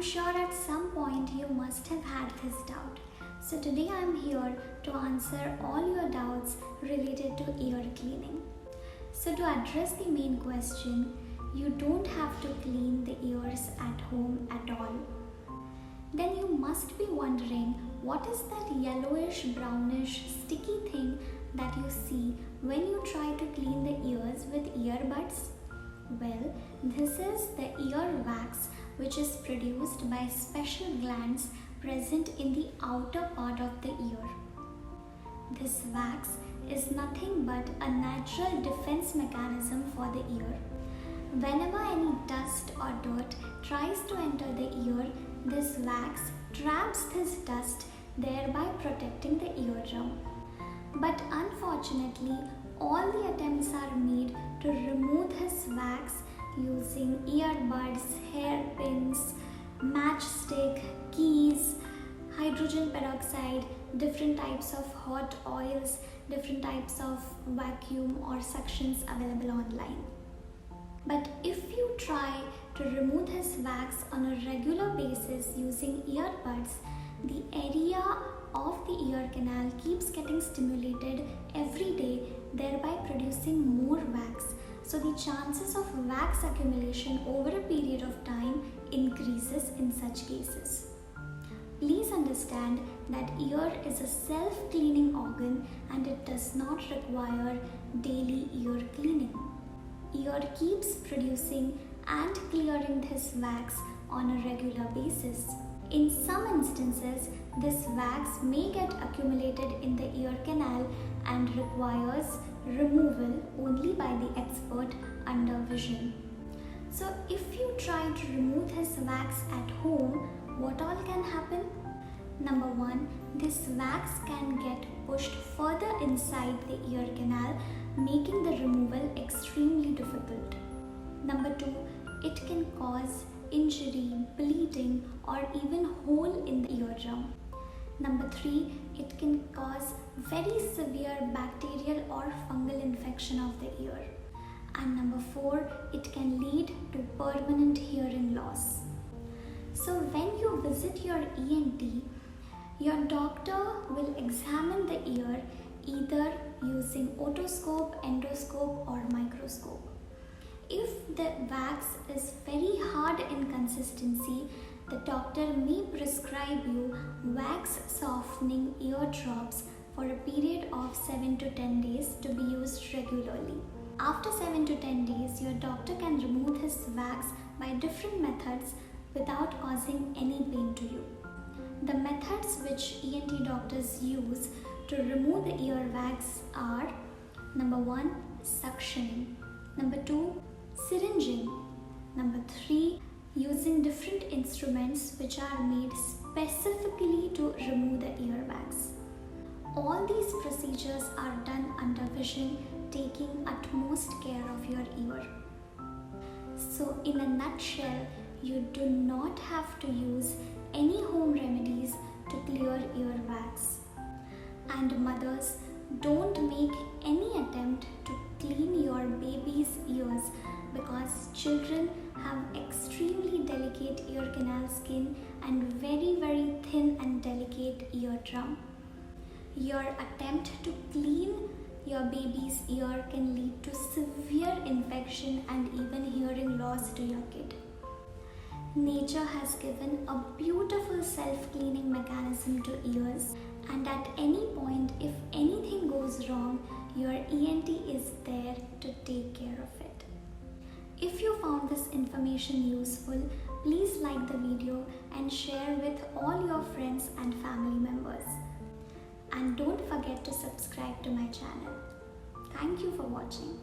sure at some point you must have had this doubt. So today I am here to answer all your doubts related to ear cleaning. So to address the main question, you don't have to clean the ears at home at all. Then you must be wondering, what is that yellowish brownish sticky thing that you see when you try to clean the ears with earbuds? Well, this is the ear wax, which is produced by special glands present in the outer part of the ear. This wax is nothing but a natural defense mechanism for the ear. Whenever any dust or dirt tries to enter the ear, this wax traps this dust, thereby protecting the eardrum. But unfortunately, all the attempts are made to remove this wax using earbuds, hairpins, matchstick, keys, hydrogen peroxide, different types of hot oils, different types of vacuum or suctions available online. But if you try to remove this wax on a regular basis using earbuds, the area of the ear canal keeps getting stimulated every day, thereby producing more wax. So the chances of wax accumulation over a period of time increases in such cases. Please understand that ear is a self-cleaning organ and it does not require daily ear cleaning. Ear keeps producing and clearing this wax on a regular basis. In some instances, this wax may get accumulated in the ear canal and requires removal only by the expert under vision. So if you try to remove this wax at home, what all can happen? Number one, this wax can get pushed further inside the ear canal, making the removal extremely difficult. Number two, it can cause injury, bleeding, or even hole in the eardrum. Number three, it can cause very severe bacterial or fungal infection of the ear. And number four, it can lead to permanent hearing loss. So when you visit your ENT, your doctor will examine the ear either using otoscope, endoscope, or microscope. If the wax is very hard in consistency, the doctor may prescribe you wax softening ear drops for a period of 7 to 10 days to be used regularly. After 7 to 10 days, your doctor can remove this wax by different methods without causing any pain to you. The methods which ENT doctors use to remove the ear wax are: number 1, suctioning; number 2, syringing; number 3, using different instruments which are made specifically to remove the ear wax. All these procedures are done under vision, taking utmost care of your ear. So in a nutshell, you do not have to use any home remedies to clear ear wax. And mothers, don't make any attempt to clean your baby's ears because children have extremely delicate ear canal skin and very thin and delicate eardrum. Your attempt to clean your baby's ear can lead to severe infection and even hearing loss to your kid. Nature has given a beautiful self-cleaning mechanism to ears, and at any point, if anything goes wrong, your ENT is there to take care of it. If you found this information useful, please like the video and share with all your friends and family members. And don't forget to subscribe to my channel. Thank you for watching.